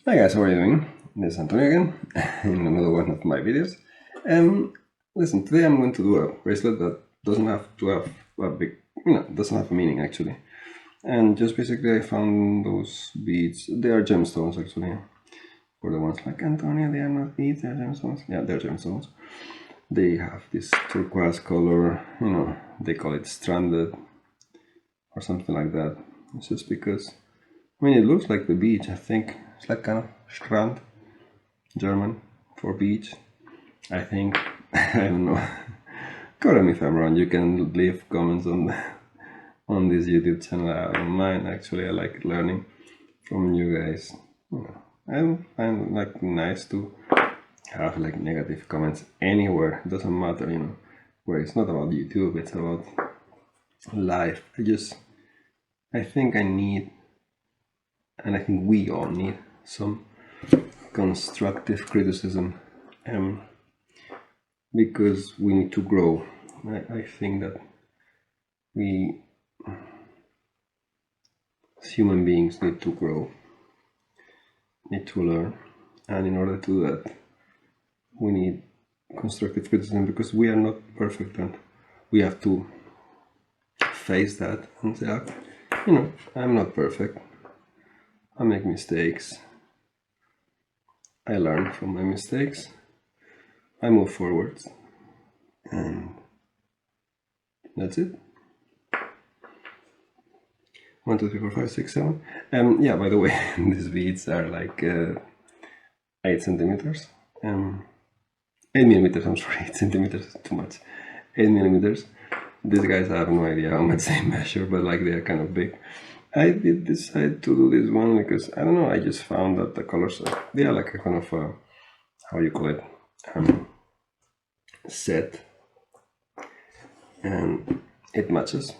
Hi guys, how are you doing? This is Antonio again in another one of my videos. Listen, today I'm going to do a bracelet that doesn't have to have a big, doesn't have a meaning actually. And just basically I found those beads, they are gemstones actually. For the ones like Antonio, they are not beads, they're gemstones. Yeah, they're gemstones. They have this turquoise color, they call it stranded or something like that. It's just because, it looks like the beach, I think. It's like kind of strand. German for beach, I think. I don't know. Correct me if I'm wrong. You can leave comments on this YouTube channel. I don't mind. Actually, I like learning from you guys. And like nice to have like negative comments anywhere. It doesn't matter, where it's not about YouTube. It's about life. I think I need, and I think we all need some constructive criticism. Because we need to grow. I think that we, as human beings, need to grow, need to learn, and in order to do that, we need constructive criticism because we are not perfect and we have to face that and say, I'm not perfect. I make mistakes. I learn from my mistakes. I move forwards, and that's it. 1, 2, 3, 4, 5, 6, 7. Yeah, by the way, these beads are like 8 centimeters. 8 millimeters, I'm sorry, 8 centimeters, too much. 8 millimeters. These guys, I have no idea how much they measure, but like they are kind of big. I did decide to do this one because, I don't know, I just found that the colors, they are like a kind of, how you call it, set. And it matches.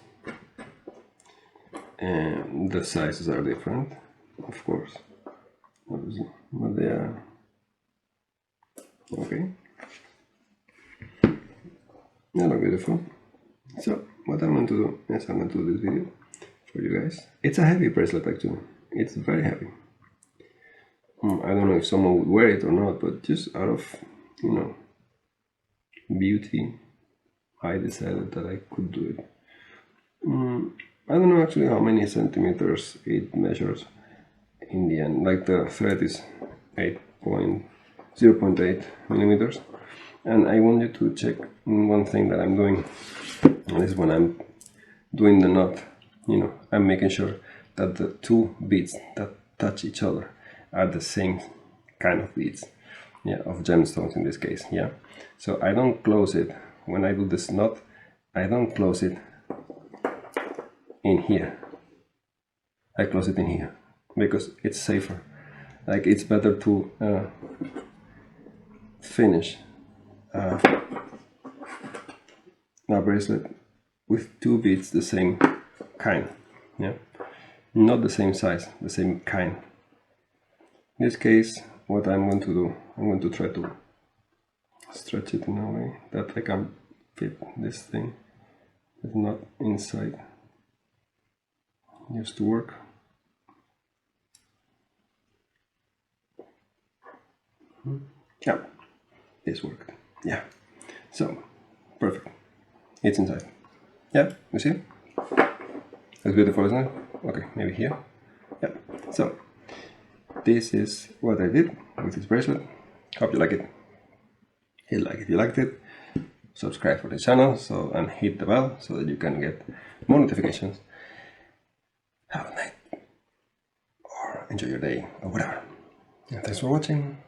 And the sizes are different, of course, obviously, but they are okay. They look beautiful. So what I'm going to do is I'm going to do this video for you guys. It's a heavy bracelet actually. It's very heavy. I don't know if someone would wear it or not, but just out of, beauty, I decided that I could do it. I don't know actually how many centimeters it measures in the end. Like the thread is 0.8 millimeters. And I want you to check one thing that I'm doing. Is when I'm doing the knot, I'm making sure that the two beads that touch each other are the same kind of beads, of gemstones in this case, So I don't close it. When I do this knot, I don't close it in here. I close it in here because it's safer. Like it's better to finish a bracelet with two beads the same kind, not the same size, the same kind. In this case, what I'm going to do, I'm going to try to stretch it in a way that I can fit this thing. It's not inside. Used to work. Yeah, this worked. Yeah, so perfect. It's inside. Yeah, you see? That's beautiful, isn't it? Okay, maybe here. Yeah, so this is what I did with this bracelet. Hope you like it. Hit like if you liked it. Subscribe for the channel and hit the bell so that you can get more notifications. Have a night or enjoy your day or whatever. And thanks for watching.